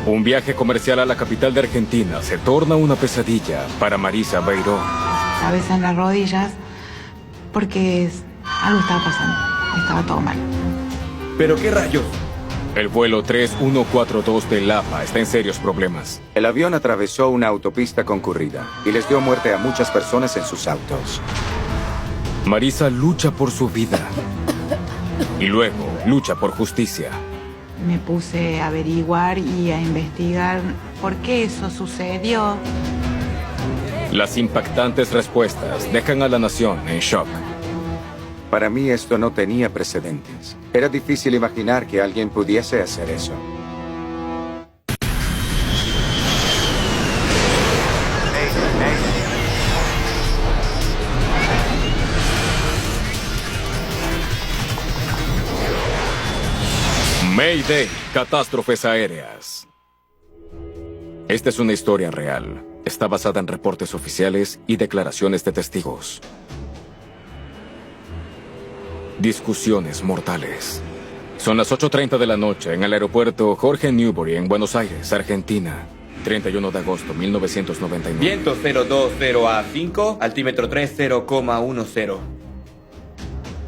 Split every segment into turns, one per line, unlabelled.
Un viaje comercial a la capital de Argentina se torna una pesadilla para Marisa Beiró.
Cabeza en las rodillas porque algo estaba pasando. Estaba todo mal.
¿Pero qué rayos?
El vuelo 3142 de Lapa está en serios problemas.
El avión atravesó una autopista concurrida y les dio muerte a muchas personas en sus autos.
Marisa lucha por su vida y luego lucha por justicia.
Me puse a averiguar y a investigar por qué eso sucedió.
Las impactantes respuestas dejan a la nación en shock.
Para mí esto no tenía precedentes. Era difícil imaginar que alguien pudiese hacer eso.
Mayday, catástrofes aéreas. Esta es una historia real. Está basada en reportes oficiales y declaraciones de testigos. Discusiones mortales. Son las 8:30 de la noche en el aeropuerto Jorge Newbery en Buenos Aires, Argentina. 31 de agosto 1999.
Viento 020 a 5, altímetro 30,10.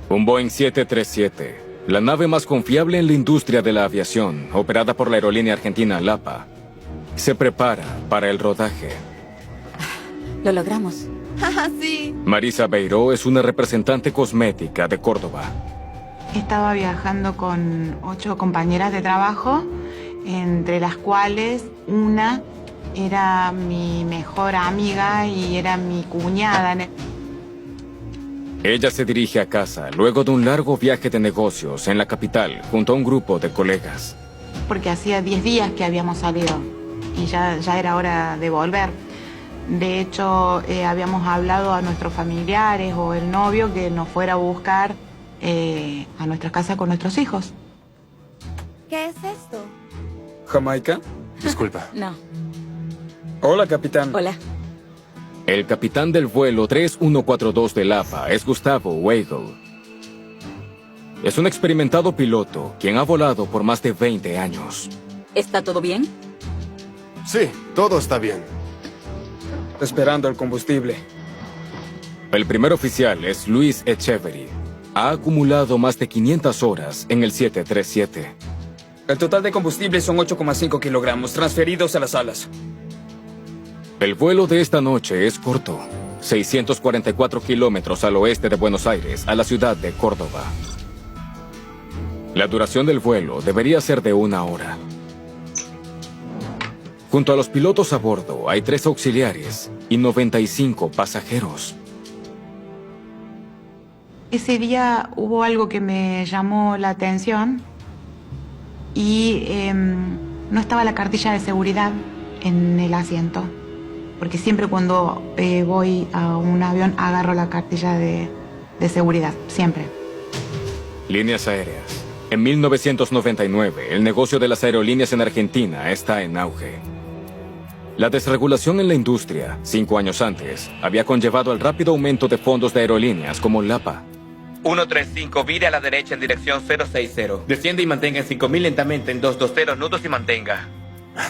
Un Boeing 737, la nave más confiable en la industria de la aviación, operada por la aerolínea argentina LAPA, se prepara para el rodaje.
Lo logramos.
Sí.
Marisa Beiró es una representante cosmética de Córdoba.
Estaba viajando con 8 compañeras de trabajo, entre las cuales una era mi mejor amiga y era mi cuñada.
Ella se dirige a casa luego de un largo viaje de negocios en la capital junto a un grupo de colegas.
Porque hacía 10 días que habíamos salido y ya era hora de volver. De hecho, habíamos hablado a nuestros familiares o el novio que nos fuera a buscar a nuestra casa con nuestros hijos.
¿Qué es esto?
¿Jamaica?
Disculpa.
No.
Hola, capitán.
Hola.
El capitán del vuelo 3142 de Lapa es Gustavo Weigel. Es un experimentado piloto quien ha volado por más de 20 años.
¿Está todo bien?
Sí, todo está bien.
Esperando el combustible.
El primer oficial es Luis Echeverry. Ha acumulado más de 500 horas en el 737.
El total de combustible son 8,5 kilogramos transferidos a las alas.
El vuelo de esta noche es corto. 644 kilómetros al oeste de Buenos Aires, a la ciudad de Córdoba. La duración del vuelo debería ser de 1 hora. Junto a los pilotos a bordo hay 3 auxiliares y 95 pasajeros.
Ese día hubo algo que me llamó la atención y no estaba la cartilla de seguridad en el asiento. Porque siempre cuando voy a un avión agarro la cartilla de seguridad, siempre.
Líneas aéreas. En 1999, el negocio de las aerolíneas en Argentina está en auge. La desregulación en la industria, 5 años antes, había conllevado el rápido aumento de fondos de aerolíneas como LAPA.
135, vire a la derecha en dirección 060. Desciende y mantenga en 5000 lentamente en 220 nudos y mantenga.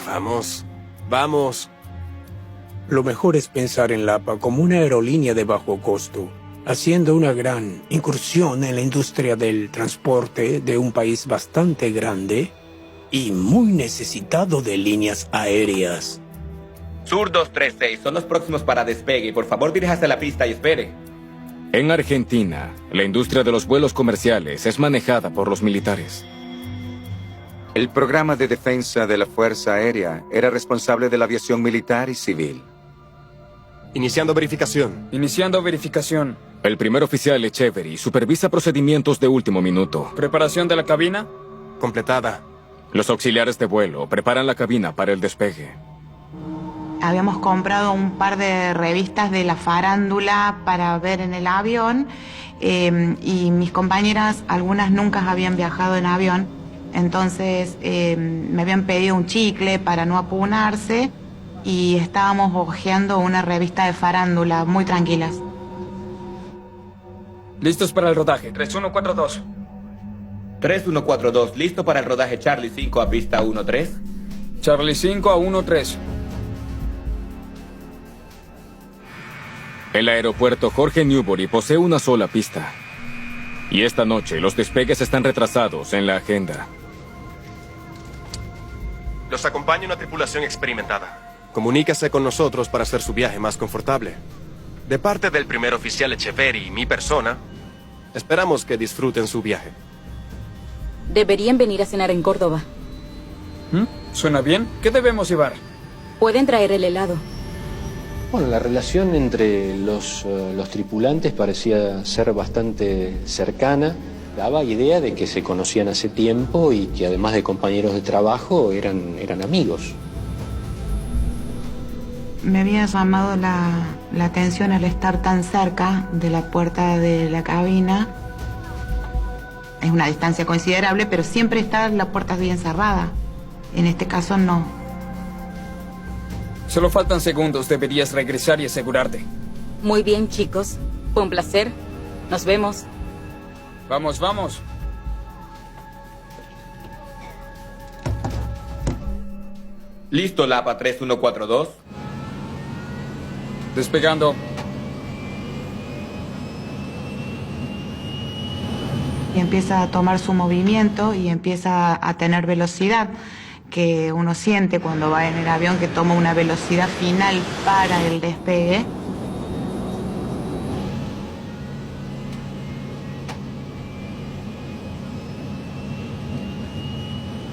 Vamos, vamos.
Lo mejor es pensar en LAPA como una aerolínea de bajo costo, haciendo una gran incursión en la industria del transporte de un país bastante grande y muy necesitado de líneas aéreas.
Sur 236, son los próximos para despegue. Por favor, diríjase a la pista y espere.
En Argentina, la industria de los vuelos comerciales es manejada por los militares.
El programa de defensa de la Fuerza Aérea era responsable de la aviación militar y civil.
Iniciando verificación.
Iniciando verificación.
El primer oficial Echeverry supervisa procedimientos de último minuto.
¿Preparación de la cabina?
Completada.
Los auxiliares de vuelo preparan la cabina para el despegue.
Habíamos comprado un par de revistas de la farándula para ver en el avión y mis compañeras, algunas nunca habían viajado en avión, entonces me habían pedido un chicle para no apunarse y estábamos hojeando una revista de farándula muy tranquilas.
Listos para el rodaje. 3142.
3142, listo para el rodaje Charlie 5 a pista 13.
Charlie 5 a 13.
El aeropuerto Jorge Newbery posee una sola pista. Y esta noche los despegues están retrasados en la agenda.
Los acompaña una tripulación experimentada. Comuníquese con nosotros para hacer su viaje más confortable. De parte del primer oficial Echeverry y mi persona, esperamos que disfruten su viaje.
Deberían venir a cenar en Córdoba.
¿Suena bien? ¿Qué debemos llevar?
Pueden traer el helado.
Bueno, la relación entre los tripulantes parecía ser bastante cercana. Daba idea de que se conocían hace tiempo y que además de compañeros de trabajo eran amigos.
Me había llamado la atención al estar tan cerca de la puerta de la cabina. Es una distancia considerable, pero siempre está la puerta bien cerrada. En este caso no.
Solo faltan segundos. Deberías regresar y asegurarte.
Muy bien, chicos. Fue un placer. Nos vemos.
Vamos, vamos.
Listo, Lapa 3142.
Despegando.
Y empieza a tomar su movimiento y empieza a tener velocidad, que uno siente cuando va en el avión que toma una velocidad final para el despegue.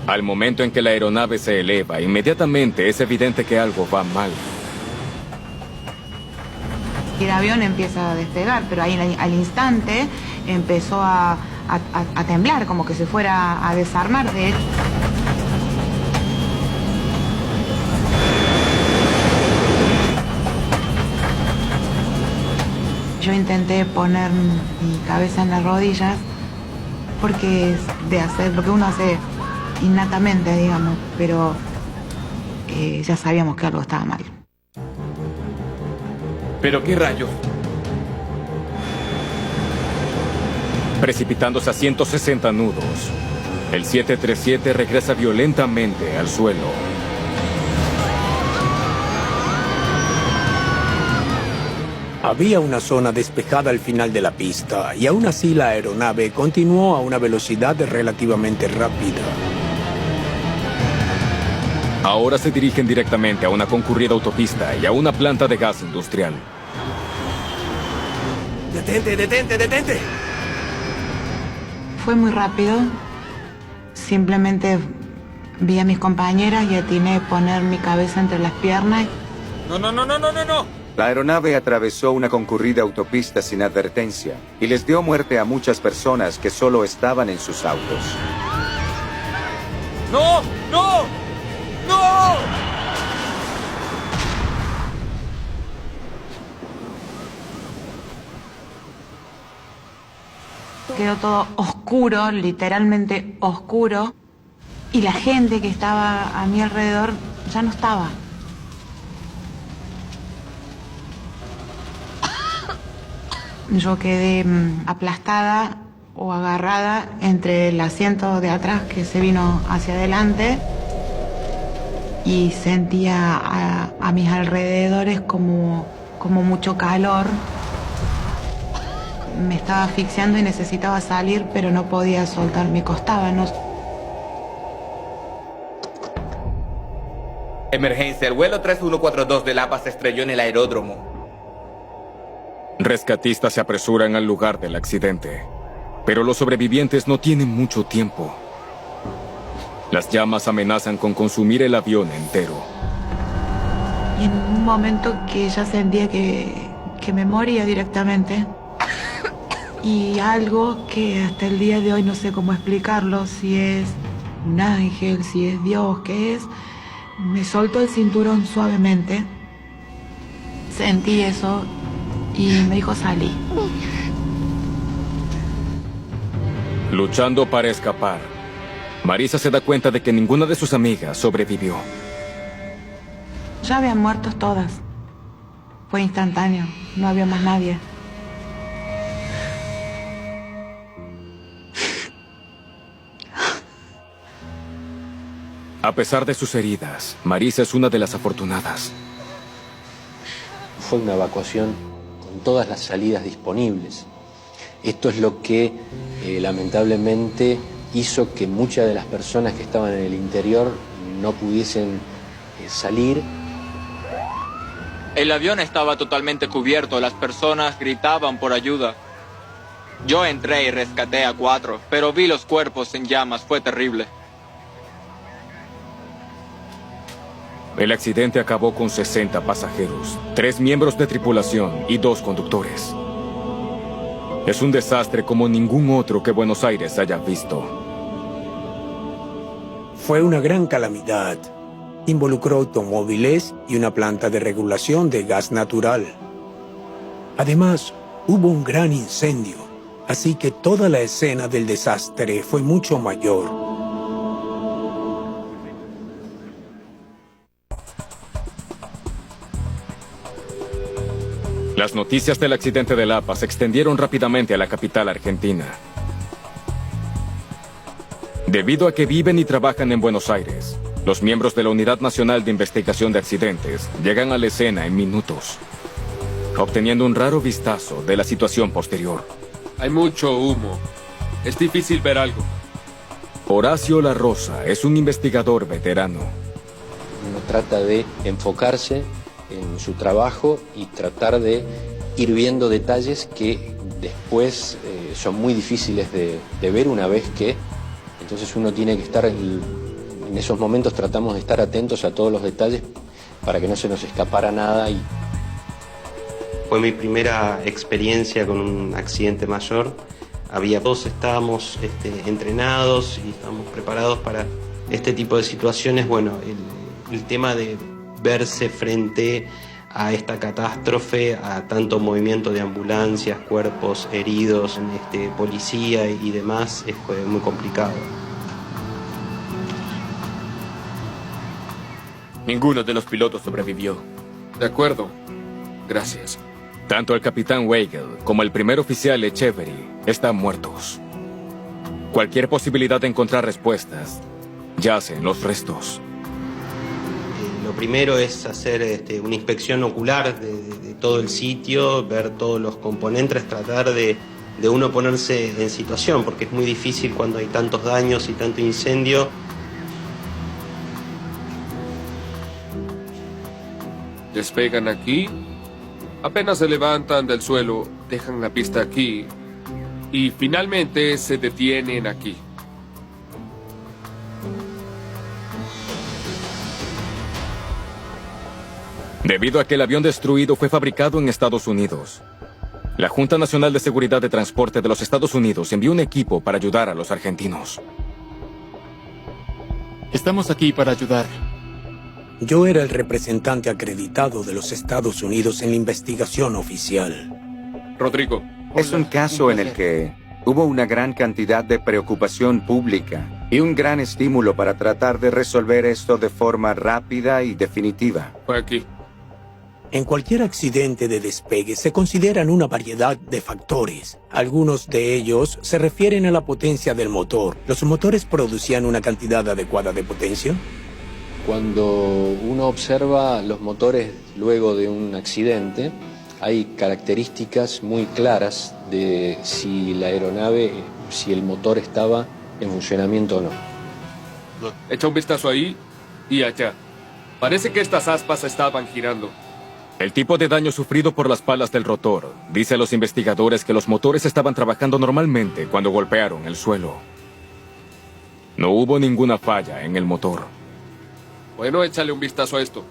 Al momento en que la aeronave se eleva, inmediatamente es evidente que algo va mal.
Y el avión empieza a despegar, pero ahí al instante empezó a temblar, como que se fuera a desarmar. De hecho, yo intenté poner mi cabeza en las rodillas porque es de hacer lo que uno hace innatamente, digamos, pero ya sabíamos que algo estaba mal.
¿Pero qué rayos?
Precipitándose a 160 nudos, el 737 regresa violentamente al suelo.
Había una zona despejada al final de la pista y aún así la aeronave continuó a una velocidad relativamente rápida.
Ahora se dirigen directamente a una concurrida autopista y a una planta de gas industrial.
¡Detente, detente, detente!
Fue muy rápido. Simplemente vi a mis compañeras y atiné poner mi cabeza entre las piernas.
No, no, no, no, no, no, no.
La aeronave atravesó una concurrida autopista sin advertencia y les dio muerte a muchas personas que solo estaban en sus autos.
¡No! ¡No! ¡No!
Quedó todo oscuro, literalmente oscuro, y la gente que estaba a mi alrededor ya no estaba. Yo quedé aplastada o agarrada entre el asiento de atrás que se vino hacia adelante y sentía a mis alrededores como mucho calor. Me estaba asfixiando y necesitaba salir, pero no podía soltar, me costaba, no.
Emergencia, el vuelo 3142 de Lapa se estrelló en el aeródromo.
Rescatistas se apresuran al lugar del accidente, pero los sobrevivientes no tienen mucho tiempo. Las llamas amenazan con consumir el avión entero.
Y en un momento que ya sentía que me moría directamente. Y algo que hasta el día de hoy no sé cómo explicarlo, si es un ángel, si es Dios, qué es, me soltó el cinturón suavemente. Sentí eso y me dijo salí.
Luchando para escapar, Marisa se da cuenta de que ninguna de sus amigas sobrevivió.
Ya habían muerto todas. Fue instantáneo, no había más nadie.
A pesar de sus heridas, Marisa es una de las afortunadas.
Fue una evacuación con todas las salidas disponibles. Esto es lo que lamentablemente hizo que muchas de las personas que estaban en el interior no pudiesen salir.
El avión estaba totalmente cubierto, las personas gritaban por ayuda. Yo entré y rescaté a 4, pero vi los cuerpos en llamas, fue terrible.
El accidente acabó con 60 pasajeros, 3 miembros de tripulación y 2 conductores. Es un desastre como ningún otro que Buenos Aires haya visto.
Fue una gran calamidad. Involucró automóviles y una planta de regulación de gas natural. Además, hubo un gran incendio, así que toda la escena del desastre fue mucho mayor.
Las noticias del accidente del APA se extendieron rápidamente a la capital argentina. Debido a que viven y trabajan en Buenos Aires, los miembros de la Unidad Nacional de Investigación de Accidentes llegan a la escena en minutos, obteniendo un raro vistazo de la situación posterior.
Hay mucho humo. Es difícil ver algo.
Horacio La Rosa es un investigador veterano.
Uno trata de enfocarse en su trabajo y tratar de ir viendo detalles que después son muy difíciles de ver una vez que... Entonces uno tiene que estar, en esos momentos tratamos de estar atentos a todos los detalles para que no se nos escapara nada.
Fue mi primera experiencia con un accidente mayor. Todos estábamos entrenados y estábamos preparados para este tipo de situaciones. Bueno, el tema de verse frente a esta catástrofe, a tanto movimiento de ambulancias, cuerpos heridos, policía y demás, fue muy complicado.
Ninguno de los pilotos sobrevivió.
De acuerdo. Gracias.
Tanto el capitán Weigel como el primer oficial Echeverry están muertos. Cualquier posibilidad de encontrar respuestas yace en los restos.
Lo primero es hacer una inspección ocular de todo el sitio, ver todos los componentes, tratar de uno ponerse en situación, porque es muy difícil cuando hay tantos daños y tanto incendio.
Despegan aquí, apenas se levantan del suelo, dejan la pista aquí y finalmente se detienen aquí.
Debido a que el avión destruido fue fabricado en Estados Unidos, la Junta Nacional de Seguridad de Transporte de los Estados Unidos envió un equipo para ayudar a los argentinos.
Estamos aquí para ayudar.
Yo era el representante acreditado de los Estados Unidos en la investigación oficial.
Rodrigo.
Es un caso en el que hubo una gran cantidad de preocupación pública y un gran estímulo para tratar de resolver esto de forma rápida y definitiva.
Fue aquí.
En cualquier accidente de despegue se consideran una variedad de factores. Algunos de ellos se refieren a la potencia del motor. ¿Los motores producían una cantidad adecuada de potencia?
Cuando uno observa los motores luego de un accidente, hay características muy claras de si la aeronave, si el motor estaba en funcionamiento o no.
Echa un vistazo ahí y allá. Parece que estas aspas estaban girando.
El tipo de daño sufrido por las palas del rotor dice a los investigadores que los motores estaban trabajando normalmente cuando golpearon el suelo. No hubo ninguna falla en el motor.
Bueno, échale un vistazo a esto.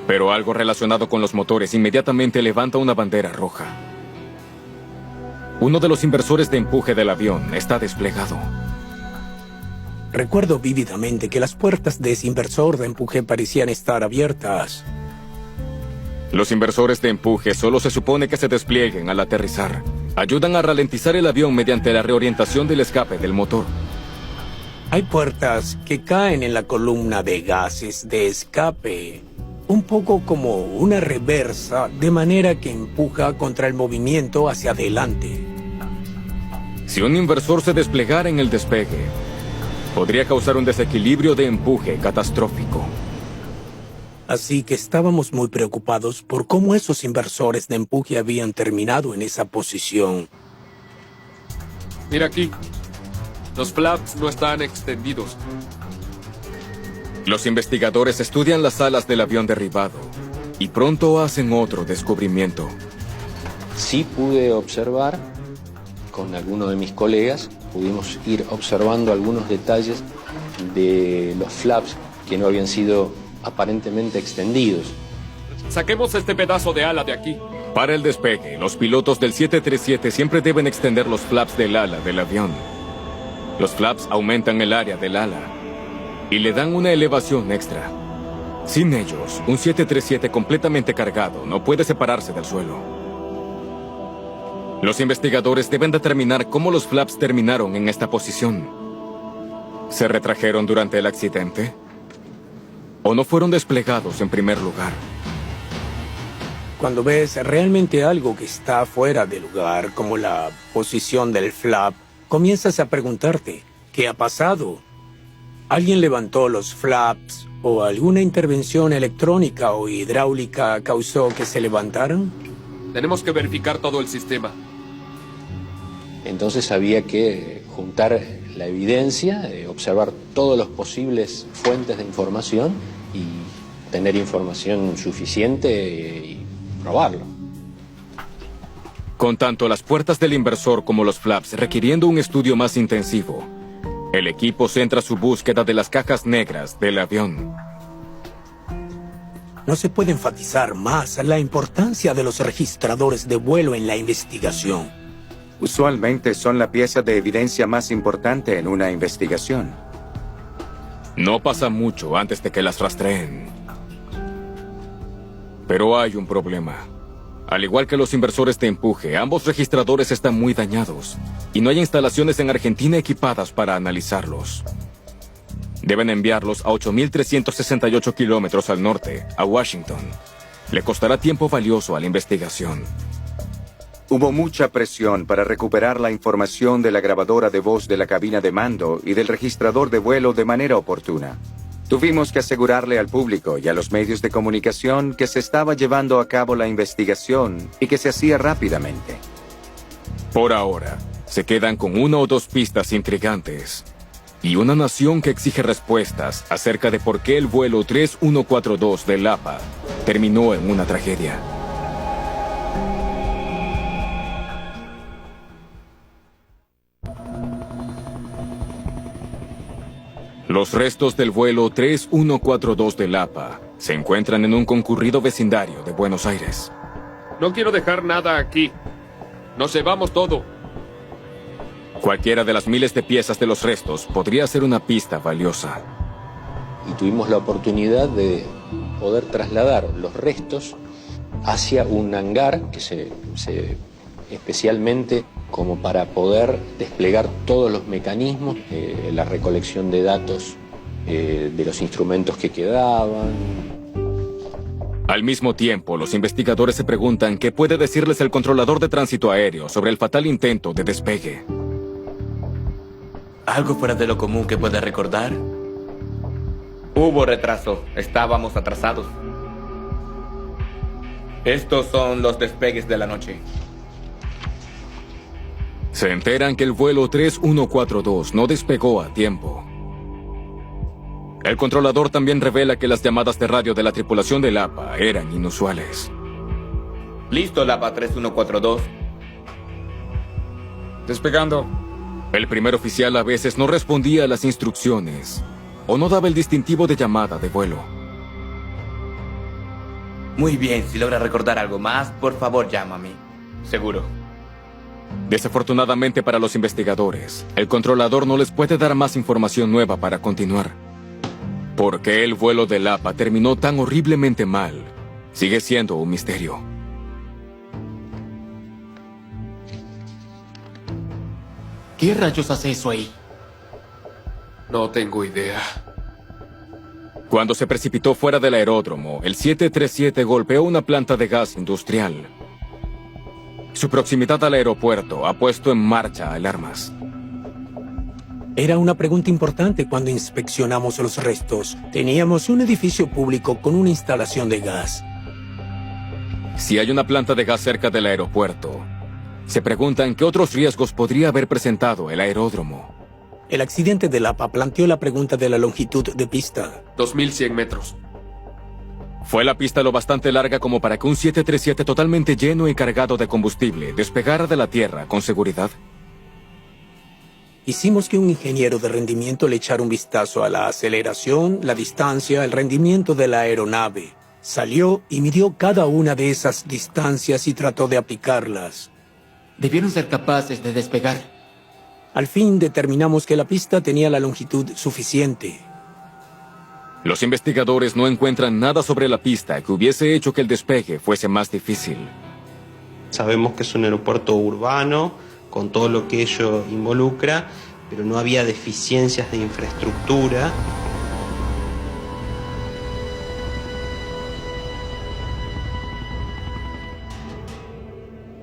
Pero algo relacionado con los motores inmediatamente levanta una bandera roja. Uno de los inversores de empuje del avión está desplegado.
Recuerdo vívidamente que las puertas de ese inversor de empuje parecían estar abiertas.
Los inversores de empuje solo se supone que se desplieguen al aterrizar. Ayudan a ralentizar el avión mediante la reorientación del escape del motor.
Hay puertas que caen en la columna de gases de escape, un poco como una reversa, de manera que empuja contra el movimiento hacia adelante.
Si un inversor se desplegara en el despegue, Podría causar un desequilibrio de empuje catastrófico.
Así que estábamos muy preocupados por cómo esos inversores de empuje habían terminado en esa posición.
Mira aquí. Los flaps no están extendidos.
Los investigadores estudian las alas del avión derribado y pronto hacen otro descubrimiento.
Sí pude observar, con alguno de mis colegas, pudimos ir observando algunos detalles de los flaps que no habían sido aparentemente extendidos.
Saquemos este pedazo de ala de aquí.
Para el despegue, los pilotos del 737 siempre deben extender los flaps del ala del avión. Los flaps aumentan el área del ala y le dan una elevación extra. Sin ellos, un 737 completamente cargado no puede separarse del suelo. Los investigadores deben determinar cómo los flaps terminaron en esta posición. ¿Se retrajeron durante el accidente? ¿O no fueron desplegados en primer lugar?
Cuando ves realmente algo que está fuera de lugar, como la posición del flap, comienzas a preguntarte, ¿qué ha pasado? ¿Alguien levantó los flaps o alguna intervención electrónica o hidráulica causó que se levantaran?
Tenemos que verificar todo el sistema.
Entonces había que juntar la evidencia, observar todas las posibles fuentes de información y tener información suficiente y probarlo.
Con tanto las puertas del inversor como los flaps requiriendo un estudio más intensivo, el equipo centra su búsqueda de las cajas negras del avión.
No se puede enfatizar más la importancia de los registradores de vuelo en la investigación.
Usualmente son la pieza de evidencia más importante en una investigación.
No pasa mucho antes de que las rastreen. Pero hay un problema. Al igual que los inversores de empuje, ambos registradores están muy dañados y no hay instalaciones en Argentina equipadas para analizarlos. Deben enviarlos a 8.368 kilómetros al norte, a Washington. Le costará tiempo valioso a la investigación.
Hubo mucha presión para recuperar la información de la grabadora de voz de la cabina de mando y del registrador de vuelo de manera oportuna. Tuvimos que asegurarle al público y a los medios de comunicación que se estaba llevando a cabo la investigación y que se hacía rápidamente.
Por ahora, se quedan con una o dos pistas intrigantes y una nación que exige respuestas acerca de por qué el vuelo 3142 del APA terminó en una tragedia. Los restos del vuelo 3142 del APA se encuentran en un concurrido vecindario de Buenos Aires.
No quiero dejar nada aquí. Nos llevamos todo.
Cualquiera de las miles de piezas de los restos podría ser una pista valiosa.
Y tuvimos la oportunidad de poder trasladar los restos hacia un hangar que se especialmente como para poder desplegar todos los mecanismos, la recolección de datos de los instrumentos que quedaban.
Al mismo tiempo, los investigadores se preguntan qué puede decirles el controlador de tránsito aéreo sobre el fatal intento de despegue.
¿Algo fuera de lo común que pueda recordar? Hubo retraso. Estábamos atrasados. Estos son los despegues de la noche.
Se enteran que el vuelo 3142 no despegó a tiempo. El controlador también revela que las llamadas de radio de la tripulación del APA eran inusuales.
Listo, el APA 3142.
Despegando.
El primer oficial a veces no respondía a las instrucciones o no daba el distintivo de llamada de vuelo.
Muy bien, si logra recordar algo más, por favor llámame. Seguro.
Desafortunadamente para los investigadores, el controlador no les puede dar más información nueva para continuar. ¿Por qué el vuelo del APA terminó tan horriblemente mal? Sigue siendo un misterio.
¿Qué rayos hace eso ahí?
No tengo idea.
Cuando se precipitó fuera del aeródromo, el 737 golpeó una planta de gas industrial. Su proximidad al aeropuerto ha puesto en marcha alarmas.
Era una pregunta importante cuando inspeccionamos los restos. Teníamos un edificio público con una instalación de gas.
Si hay una planta de gas cerca del aeropuerto, se preguntan qué otros riesgos podría haber presentado el aeródromo.
El accidente de Lapa planteó la pregunta de la longitud de pista.
2100 metros.
¿Fue la pista lo bastante larga como para que un 737 totalmente lleno y cargado de combustible despegara de la Tierra con seguridad?
Hicimos que un ingeniero de rendimiento le echara un vistazo a la aceleración, la distancia, el rendimiento de la aeronave. Salió y midió cada una de esas distancias y trató de aplicarlas.
Debieron ser capaces de despegar.
Al fin determinamos que la pista tenía la longitud suficiente.
Los investigadores no encuentran nada sobre la pista que hubiese hecho que el despegue fuese más difícil.
Sabemos que es un aeropuerto urbano, con todo lo que ello involucra, pero no había deficiencias de infraestructura.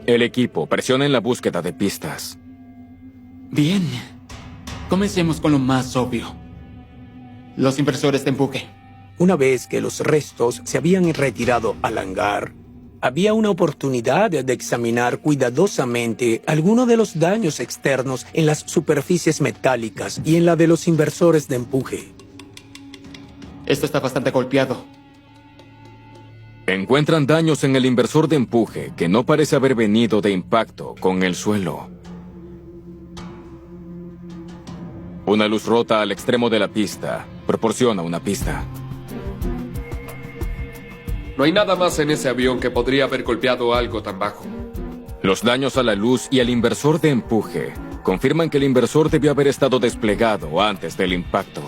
El equipo presiona en la búsqueda de pistas.
Bien. Comencemos con lo más obvio. Los inversores de empuje.
Una vez que los restos se habían retirado al hangar, había una oportunidad de examinar cuidadosamente algunos de los daños externos en las superficies metálicas y en la de los inversores de empuje.
Esto está bastante golpeado.
Encuentran daños en el inversor de empuje que no parece haber venido de impacto con el suelo. Una luz rota al extremo de la pista proporciona una pista.
No hay nada más en ese avión que podría haber golpeado algo tan bajo.
Los daños a la luz y al inversor de empuje confirman que el inversor debió haber estado desplegado antes del impacto.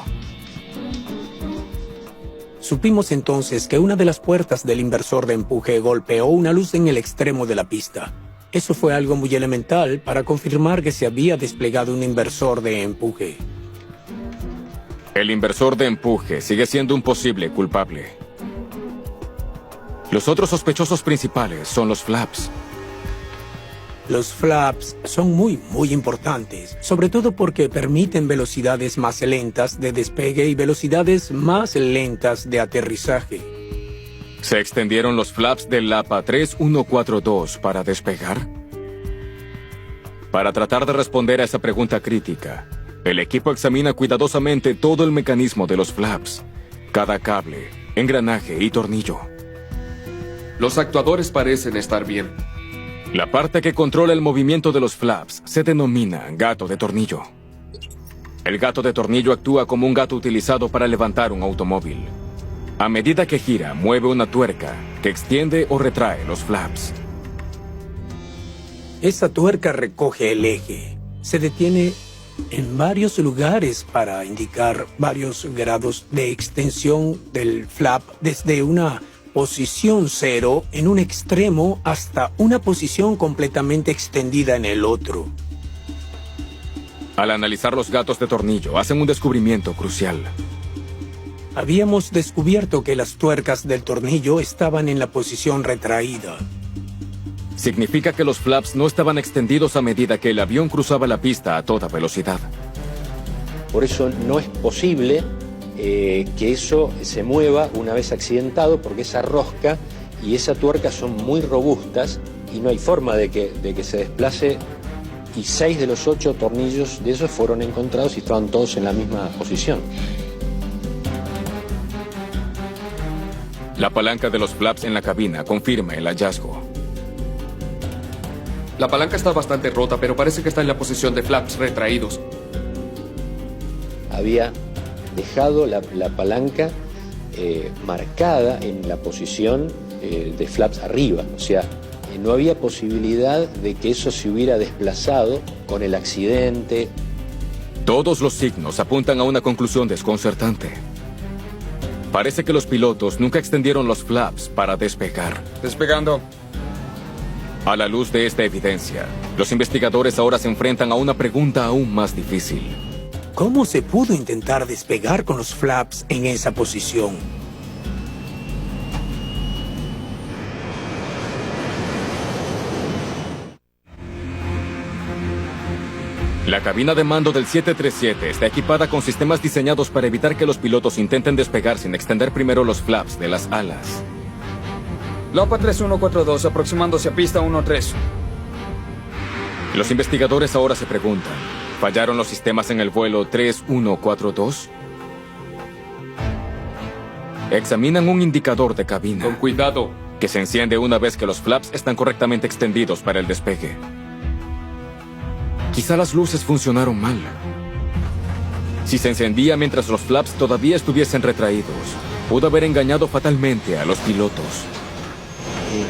Supimos entonces que una de las puertas del inversor de empuje golpeó una luz en el extremo de la pista. Eso fue algo muy elemental para confirmar que se había desplegado un inversor de empuje.
El inversor de empuje sigue siendo un posible culpable. Los otros sospechosos principales son los flaps.
Los flaps son muy importantes, sobre todo porque permiten velocidades más lentas de despegue y velocidades más lentas de aterrizaje.
¿Se extendieron los flaps del Lapa 3142 para despegar? Para tratar de responder a esa pregunta crítica, el equipo examina cuidadosamente todo el mecanismo de los flaps, cada cable, engranaje y tornillo.
Los actuadores parecen estar bien.
La parte que controla el movimiento de los flaps se denomina gato de tornillo. El gato de tornillo actúa como un gato utilizado para levantar un automóvil. A medida que gira, mueve una tuerca que extiende o retrae los flaps.
Esa tuerca recoge el eje. Se detiene en varios lugares para indicar varios grados de extensión del flap desde una posición 0 en un extremo hasta una posición completamente extendida en el otro.
Al analizar los gatos de tornillo, hacen un descubrimiento crucial.
Habíamos descubierto que las tuercas del tornillo estaban en la posición retraída.
Significa que los flaps no estaban extendidos a medida que el avión cruzaba la pista a toda velocidad.
Por eso no es posible que eso se mueva una vez accidentado, porque esa rosca y esa tuerca son muy robustas y no hay forma de que se desplace, y 6 de los 8 tornillos de esos fueron encontrados y estaban todos en la misma posición.
La palanca de los flaps en la cabina confirma el hallazgo.
La palanca está bastante rota, pero parece que está en la posición de flaps retraídos.
Había dejado la palanca marcada en la posición de flaps arriba, o sea, no había posibilidad de que eso se hubiera desplazado con el accidente.
Todos los signos apuntan a una conclusión desconcertante. Parece que los pilotos nunca extendieron los flaps para despegar.
Despegando.
A la luz de esta evidencia, los investigadores ahora se enfrentan a una pregunta aún más difícil.
¿Cómo se pudo intentar despegar con los flaps en esa posición?
La cabina de mando del 737 está equipada con sistemas diseñados para evitar que los pilotos intenten despegar sin extender primero los flaps de las alas.
Lapa 3142, aproximándose a pista 13.
Los investigadores ahora se preguntan, ¿fallaron los sistemas en el vuelo 3142? Examinan un indicador de cabina.
Con cuidado.
Que se enciende una vez que los flaps están correctamente extendidos para el despegue. Quizá las luces funcionaron mal. Si se encendía mientras los flaps todavía estuviesen retraídos, pudo haber engañado fatalmente a los pilotos.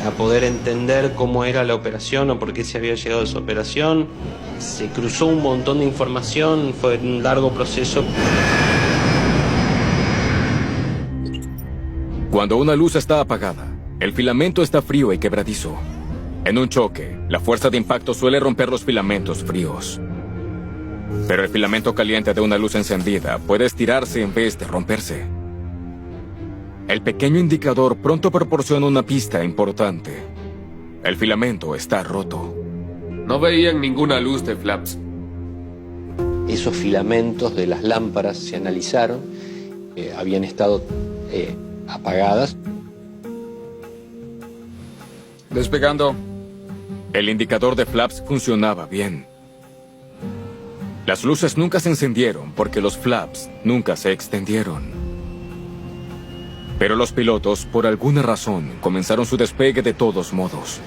A poder entender cómo era la operación o por qué se había llegado a esa operación. Se cruzó un montón de información, fue un largo proceso.
Cuando una luz está apagada, el filamento está frío y quebradizo. En un choque, la fuerza de impacto suele romper los filamentos fríos. Pero el filamento caliente de una luz encendida puede estirarse en vez de romperse. El pequeño indicador pronto proporciona una pista importante. El filamento está roto.
No veían ninguna luz de flaps.
Esos filamentos de las lámparas se analizaron, habían estado apagadas.
Despegando.
El indicador de flaps funcionaba bien. Las luces nunca se encendieron porque los flaps nunca se extendieron. Pero los pilotos, por alguna razón, comenzaron su despegue de todos modos.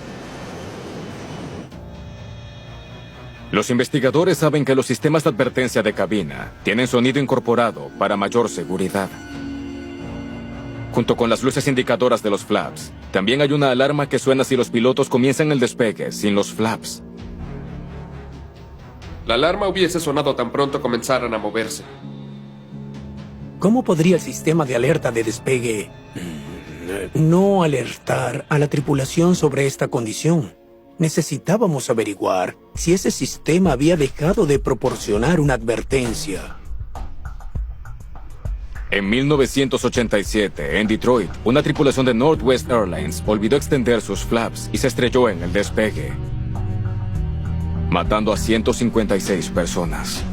Los investigadores saben que los sistemas de advertencia de cabina tienen sonido incorporado para mayor seguridad. Junto con las luces indicadoras de los flaps, también hay una alarma que suena si los pilotos comienzan el despegue sin los flaps.
La alarma hubiese sonado tan pronto comenzaran a moverse.
¿Cómo podría el sistema de alerta de despegue no alertar a la tripulación sobre esta condición? Necesitábamos averiguar si ese sistema había dejado de proporcionar una advertencia.
En 1987, en Detroit, una tripulación de Northwest Airlines olvidó extender sus flaps y se estrelló en el despegue, matando a 156 personas.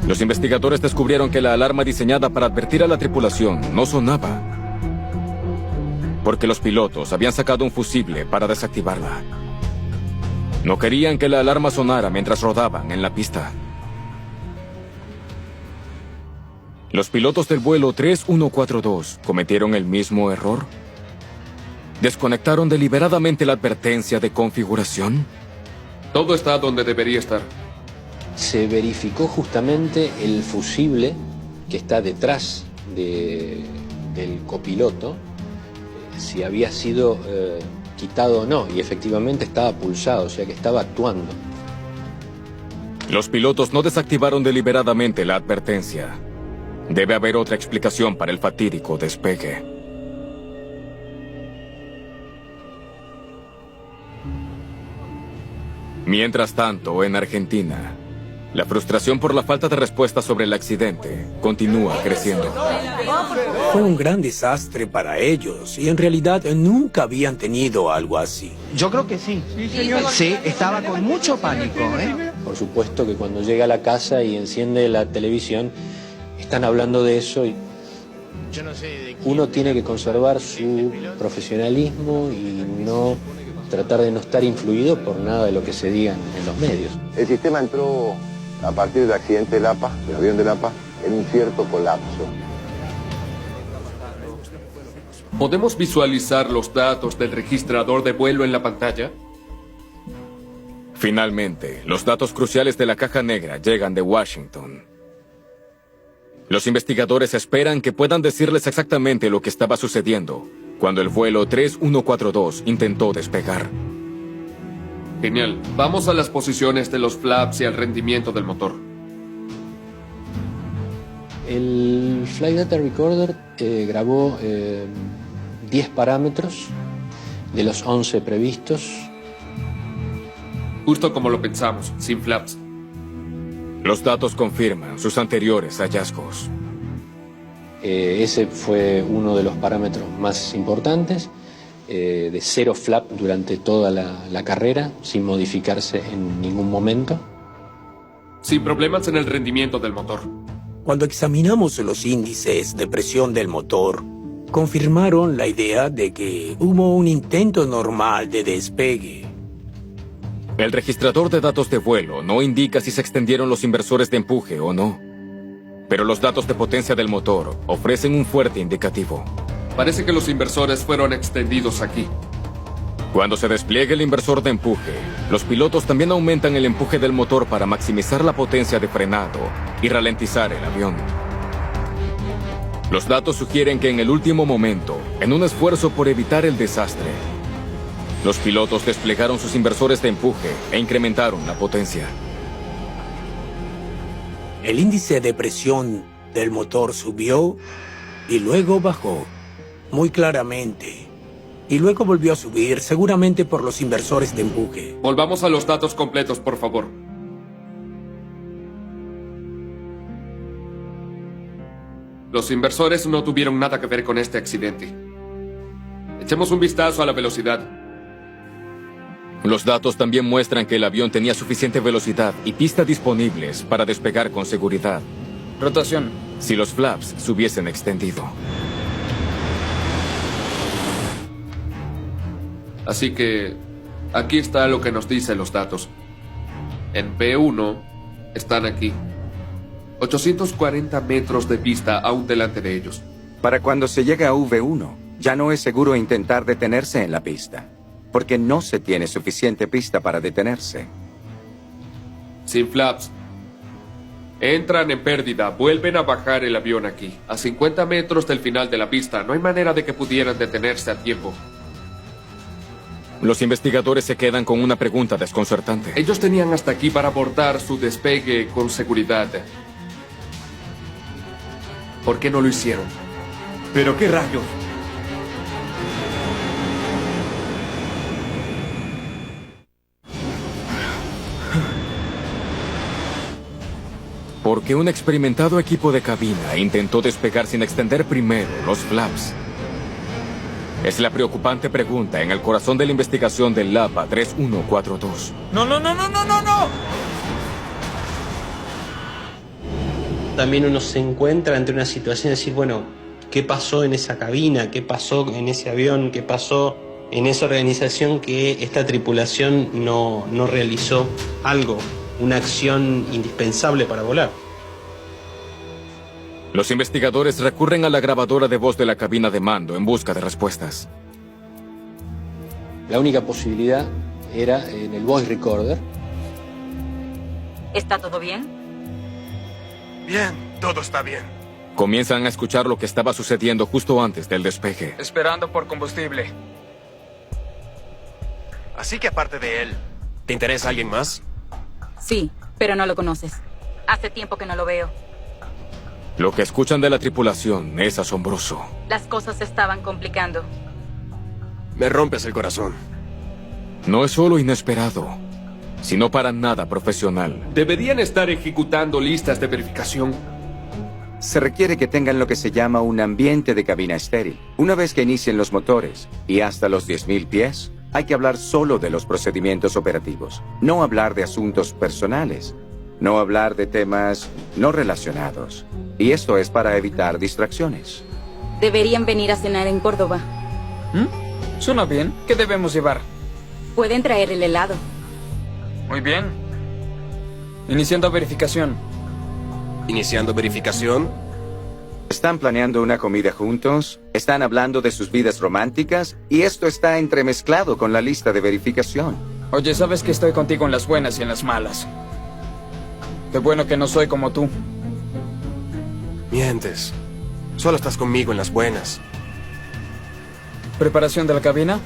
Los investigadores descubrieron que la alarma diseñada para advertir a la tripulación no sonaba, porque los pilotos habían sacado un fusible para desactivarla. No querían que la alarma sonara mientras rodaban en la pista. ¿Los pilotos del vuelo 3142 cometieron el mismo error? ¿Desconectaron deliberadamente la advertencia de configuración?
Todo está donde debería estar.
Se verificó justamente el fusible que está detrás del copiloto, si había sido quitado o no, y efectivamente estaba pulsado, o sea que estaba actuando.
Los pilotos no desactivaron deliberadamente la advertencia. Debe haber otra explicación para el fatídico despegue. Mientras tanto, en Argentina, la frustración por la falta de respuesta sobre el accidente continúa creciendo.
Fue un gran desastre para ellos y en realidad nunca habían tenido algo así.
Yo creo que sí. Sí, estaba con mucho pánico, ¿eh?
Por supuesto que cuando llega a la casa y enciende la televisión, están hablando de eso y uno tiene que conservar su profesionalismo y no tratar de no estar influido por nada de lo que se diga en los medios.
El sistema entró a partir del accidente de Lapa, del avión de Lapa, en un cierto colapso.
¿Podemos visualizar los datos del registrador de vuelo en la pantalla?
Finalmente, los datos cruciales de la caja negra llegan de Washington. Los investigadores esperan que puedan decirles exactamente lo que estaba sucediendo cuando el vuelo 3142 intentó despegar.
Genial. Vamos a las posiciones de los flaps y al rendimiento del motor.
El Flight Data Recorder grabó 10 parámetros de los 11 previstos.
Justo como lo pensamos, sin flaps.
Los datos confirman sus anteriores hallazgos.
Ese fue uno de los parámetros más importantes, de 0 flap durante toda la carrera, sin modificarse en ningún momento.
sin problemas en el rendimiento del motor.
Cuando examinamos los índices de presión del motor, confirmaron la idea de que hubo un intento normal de despegue.
El registrador de datos de vuelo no indica si se extendieron los inversores de empuje o no. Pero los datos de potencia del motor ofrecen un fuerte indicativo.
Parece que los inversores fueron extendidos aquí.
Cuando se despliegue el inversor de empuje, los pilotos también aumentan el empuje del motor para maximizar la potencia de frenado y ralentizar el avión. Los datos sugieren que en el último momento, en un esfuerzo por evitar el desastre, los pilotos desplegaron sus inversores de empuje e incrementaron la potencia.
El índice de presión del motor subió y luego bajó, muy claramente. Y luego volvió a subir, seguramente por los inversores de empuje.
Volvamos a los datos completos, por favor. Los inversores no tuvieron nada que ver con este accidente. Echemos un vistazo a la velocidad.
Los datos también muestran que el avión tenía suficiente velocidad y pista disponibles para despegar con seguridad.
Rotación.
Si los flaps se hubiesen extendido.
Así que aquí está lo que nos dicen los datos. En P1 están aquí. 840 metros de pista aún delante de ellos.
Para cuando se llega a V1, ya no es seguro intentar detenerse en la pista, porque no se tiene suficiente pista para detenerse.
Sin flaps. Entran en pérdida, vuelven a bajar el avión aquí, a 50 metros del final de la pista. No hay manera de que pudieran detenerse a tiempo.
Los investigadores se quedan con una pregunta desconcertante.
Ellos tenían hasta aquí para abordar su despegue con seguridad. ¿Por qué no lo hicieron?
¿Pero qué rayos?
Porque un experimentado equipo de cabina intentó despegar sin extender primero los flaps. Es la preocupante pregunta en el corazón de la investigación del LAPA 3142.
¡No!
También uno se encuentra ante una situación de decir, bueno, ¿qué pasó en esa cabina? ¿Qué pasó en ese avión? ¿Qué pasó en esa organización que esta tripulación no realizó algo, una acción indispensable para volar?
Los investigadores recurren a la grabadora de voz de la cabina de mando en busca de respuestas.
La única posibilidad era en el voice recorder.
¿Está todo bien?
Bien, todo está bien.
Comienzan a escuchar lo que estaba sucediendo justo antes del despegue.
Esperando por combustible.
Así que aparte de él, ¿te interesa alguien más?
Sí, pero no lo conoces. Hace tiempo que no lo veo.
Lo que escuchan de la tripulación es asombroso.
Las cosas se estaban complicando.
Me rompes el corazón.
No es solo inesperado, sino para nada profesional.
Deberían estar ejecutando listas de verificación.
Se requiere que tengan lo que se llama un ambiente de cabina estéril. Una vez que inicien los motores y hasta los 10.000 pies, hay que hablar solo de los procedimientos operativos. No hablar de asuntos personales. No hablar de temas no relacionados. Y esto es para evitar distracciones.
Deberían venir a cenar en Córdoba.
Suena bien. ¿Qué debemos llevar?
Pueden traer el helado.
Muy bien. Iniciando verificación.
¿Iniciando verificación?
Están planeando una comida juntos, están hablando de sus vidas románticas, y esto está entremezclado con la lista de verificación.
Oye, sabes que estoy contigo en las buenas y en las malas. Qué bueno que no soy como tú.
Mientes. Solo estás conmigo en las buenas.
¿Preparación de la cabina?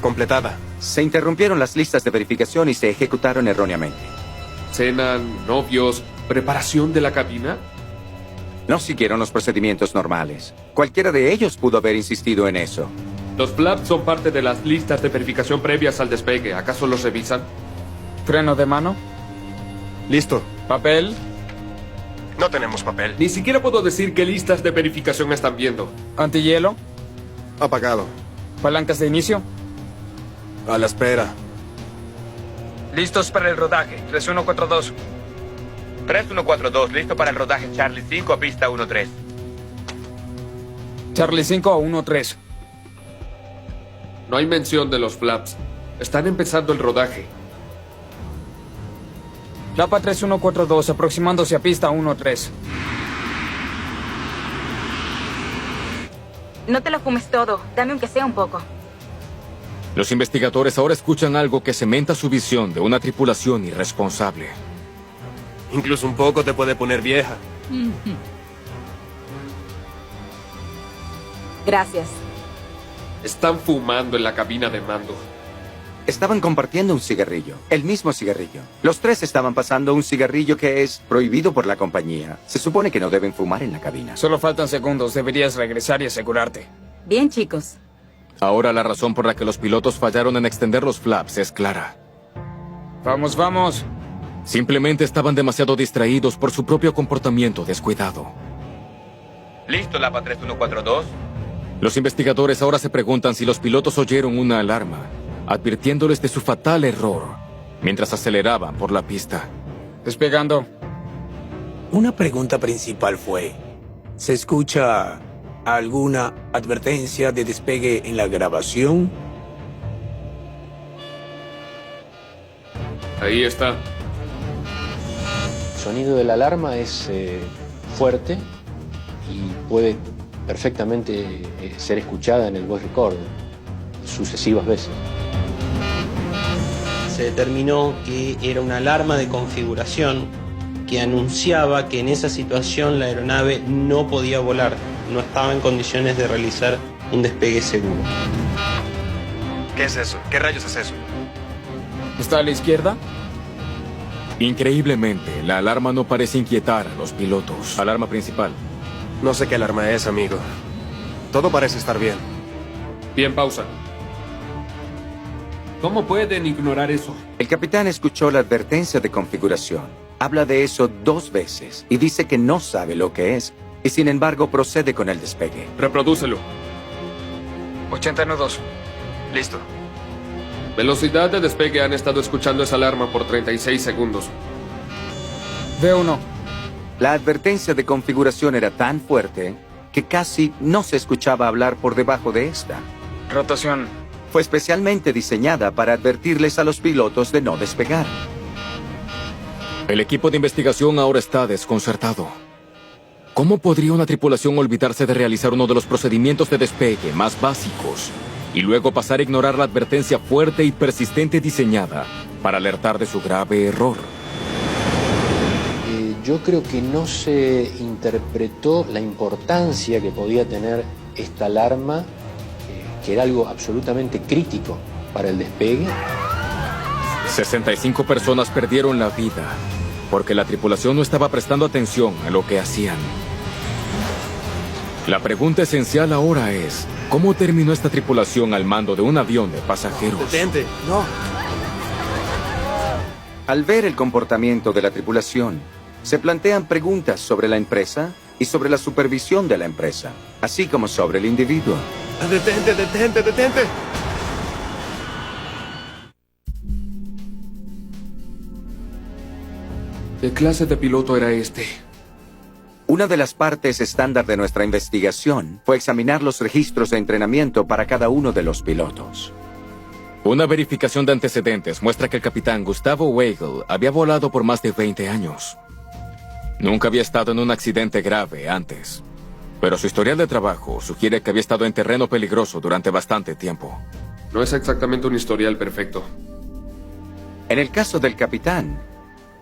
Completada.
Se interrumpieron las listas de verificación y se ejecutaron erróneamente.
Cenan, novios, preparación de la cabina.
No siguieron los procedimientos normales. Cualquiera de ellos pudo haber insistido en eso.
Los flaps son parte de las listas de verificación previas al despegue. ¿Acaso los revisan?
¿Freno de mano?
Listo.
¿Papel?
No tenemos papel.
Ni siquiera puedo decir qué listas de verificación están viendo.
¿Antihielo?
Apagado.
¿Palancas de inicio?
A la espera.
Listos para el rodaje. 3142.
3142, listo para el rodaje Charlie 5 a pista 13.
Charlie 5 a 13.
No hay mención de los flaps. Están empezando el rodaje.
Lapa 3142, aproximándose a pista 13.
No te lo fumes todo. Dame aunque sea un poco.
Los investigadores ahora escuchan algo que cementa su visión de una tripulación irresponsable.
Incluso un poco te puede poner vieja.
Gracias.
Están fumando en la cabina de mando.
Estaban compartiendo un cigarrillo, el mismo cigarrillo. Los tres estaban pasando un cigarrillo que es prohibido por la compañía. Se supone que no deben fumar en la cabina.
Solo faltan segundos. Deberías regresar y asegurarte.
Bien, chicos.
Ahora la razón por la que los pilotos fallaron en extender los flaps es clara.
Vamos, vamos.
Simplemente estaban demasiado distraídos por su propio comportamiento descuidado.
Listo, Lapa 3142.
Los investigadores ahora se preguntan si los pilotos oyeron una alarma, advirtiéndoles de su fatal error, mientras aceleraban por la pista.
Despegando.
Una pregunta principal fue, ¿se escucha alguna advertencia de despegue en la grabación?
Ahí está.
El sonido de la alarma es fuerte y puede perfectamente ser escuchada en el voice recorder sucesivas veces.
Se determinó que era una alarma de configuración que anunciaba que en esa situación la aeronave no podía volar, no estaba en condiciones de realizar un despegue seguro.
¿Qué es eso? ¿Qué rayos es eso?
¿Está a la izquierda?
Increíblemente, la alarma no parece inquietar a los pilotos. Alarma principal.
No sé qué alarma es, amigo. Todo parece estar bien.
Bien, pausa. ¿Cómo pueden ignorar eso?
El capitán escuchó la advertencia de configuración. Habla de eso 2 veces y dice que no sabe lo que es, y sin embargo procede con el despegue.
Reprodúcelo.
80 nudos.
Listo.
Velocidad de despegue. Han estado escuchando esa alarma por 36 segundos.
V1.
La advertencia de configuración era tan fuerte que casi no se escuchaba hablar por debajo de esta.
Rotación.
Fue especialmente diseñada para advertirles a los pilotos de no despegar.
El equipo de investigación ahora está desconcertado. ¿Cómo podría una tripulación olvidarse de realizar uno de los procedimientos de despegue más básicos y luego pasar a ignorar la advertencia fuerte y persistente diseñada para alertar de su grave error?
Yo creo que no se interpretó la importancia que podía tener esta alarma, que era algo absolutamente crítico para el despegue.
65 personas perdieron la vida porque la tripulación no estaba prestando atención a lo que hacían. La pregunta esencial ahora es, ¿cómo terminó esta tripulación al mando de un avión de pasajeros?
Detente. No.
Al ver el comportamiento de la tripulación, se plantean preguntas sobre la empresa y sobre la supervisión de la empresa, así como sobre el individuo.
Detente, detente, detente.
¿Qué clase de piloto era este?
Una de las partes estándar de nuestra investigación fue examinar los registros de entrenamiento para cada uno de los pilotos.
Una verificación de antecedentes muestra que el capitán Gustavo Weigel había volado por más de 20 años. Nunca había estado en un accidente grave antes, pero su historial de trabajo sugiere que había estado en terreno peligroso durante bastante tiempo.
No es exactamente un historial perfecto.
En el caso del capitán,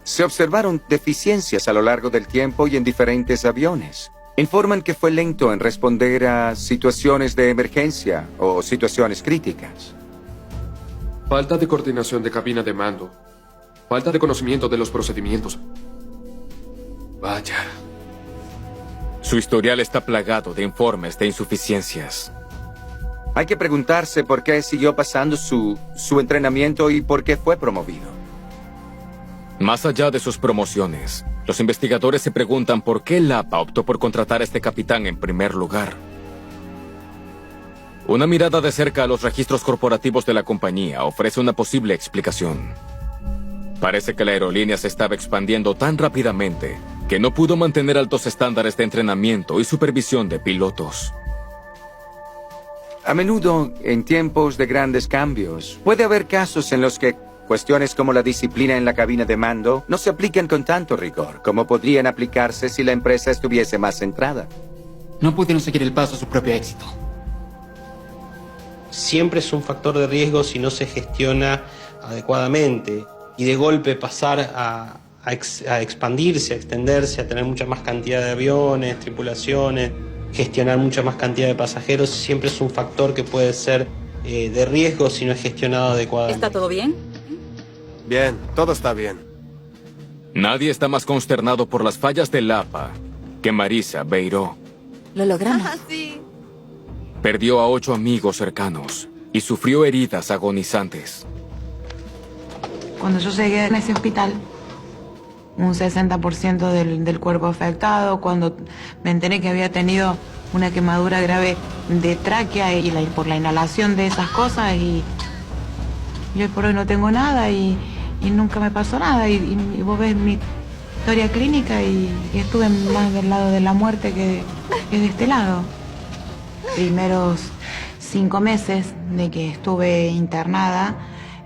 se observaron deficiencias a lo largo del tiempo y en diferentes aviones. Informan que fue lento en responder a situaciones de emergencia o situaciones críticas.
Falta de coordinación de cabina de mando. Falta de conocimiento de los procedimientos. Vaya.
Su historial está plagado de informes de insuficiencias.
Hay que preguntarse por qué siguió pasando su entrenamiento y por qué fue promovido.
Más allá de sus promociones, los investigadores se preguntan por qué Lapa optó por contratar a este capitán en primer lugar. Una mirada de cerca a los registros corporativos de la compañía ofrece una posible explicación. Parece que la aerolínea se estaba expandiendo tan rápidamente que no pudo mantener altos estándares de entrenamiento y supervisión de pilotos.
A menudo, en tiempos de grandes cambios, puede haber casos en los que cuestiones como la disciplina en la cabina de mando no se aplican con tanto rigor como podrían aplicarse si la empresa estuviese más centrada.
No pudieron seguir el paso a su propio éxito.
Siempre es un factor de riesgo si no se gestiona adecuadamente y de golpe pasar a expandirse, a extenderse, a tener mucha más cantidad de aviones, tripulaciones, gestionar mucha más cantidad de pasajeros, siempre es un factor que puede ser de riesgo si no es gestionado adecuadamente.
¿Está todo bien?
Bien, todo está bien.
Nadie está más consternado por las fallas del APA que Marisa Beiró.
Lo logramos.
Sí.
Perdió a 8 amigos cercanos y sufrió heridas agonizantes.
Cuando yo llegué en ese hospital, un 60% del cuerpo afectado, cuando me enteré que había tenido una quemadura grave de tráquea y por la inhalación de esas cosas, y yo por hoy no tengo nada y nunca me pasó nada, y vos ves mi historia clínica y estuve más del lado de la muerte que de este lado. Primeros 5 meses de que estuve internada,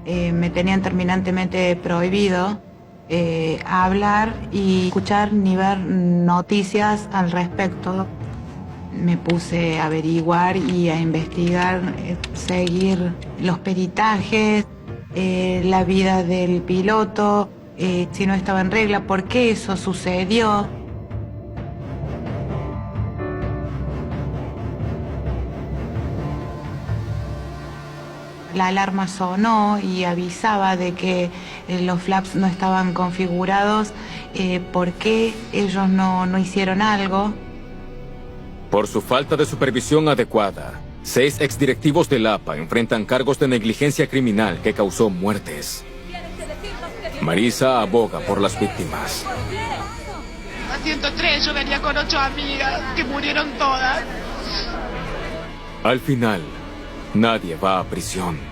me tenían terminantemente prohibido hablar y escuchar ni ver noticias al respecto. Me puse a averiguar y a investigar, seguir los peritajes, la vida del piloto, si no estaba en regla, por qué eso sucedió. La alarma sonó y avisaba de que los flaps no estaban configurados. ¿Por qué ellos no hicieron algo?
Por su falta de supervisión adecuada, 6 exdirectivos del APA enfrentan cargos de negligencia criminal que causó muertes. Marisa aboga por las víctimas.
A 103 yo venía con 8 amigas que murieron todas.
Al final, nadie va a prisión.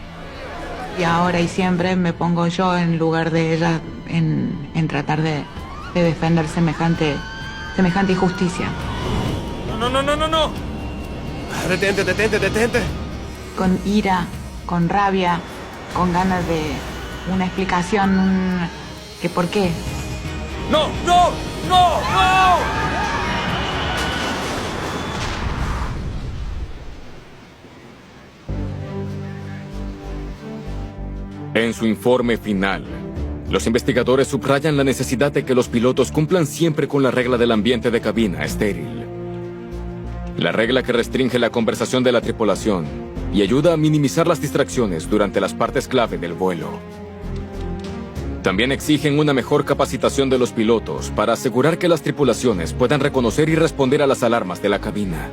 Y ahora y siempre me pongo yo en lugar de ellas en tratar de defender semejante injusticia.
No. Detente.
Con ira, con rabia, con ganas de una explicación, que por qué.
No.
En su informe final, los investigadores subrayan la necesidad de que los pilotos cumplan siempre con la regla del ambiente de cabina estéril. La regla que restringe la conversación de la tripulación y ayuda a minimizar las distracciones durante las partes clave del vuelo. También exigen una mejor capacitación de los pilotos para asegurar que las tripulaciones puedan reconocer y responder a las alarmas de la cabina.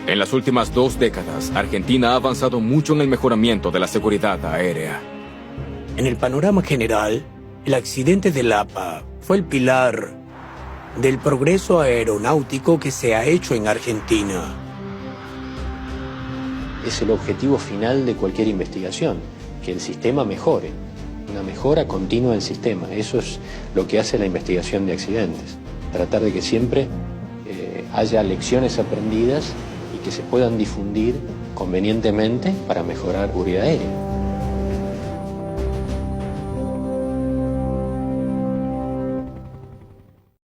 En las últimas 2 décadas, Argentina ha avanzado mucho en el mejoramiento de la seguridad aérea.
En el panorama general, el accidente del APA fue el pilar del progreso aeronáutico que se ha hecho en Argentina.
Es el objetivo final de cualquier investigación, que el sistema mejore. Una mejora continua del sistema. Eso es lo que hace la investigación de accidentes. Tratar de que siempre haya lecciones aprendidas y que se puedan difundir convenientemente para mejorar la seguridad aérea.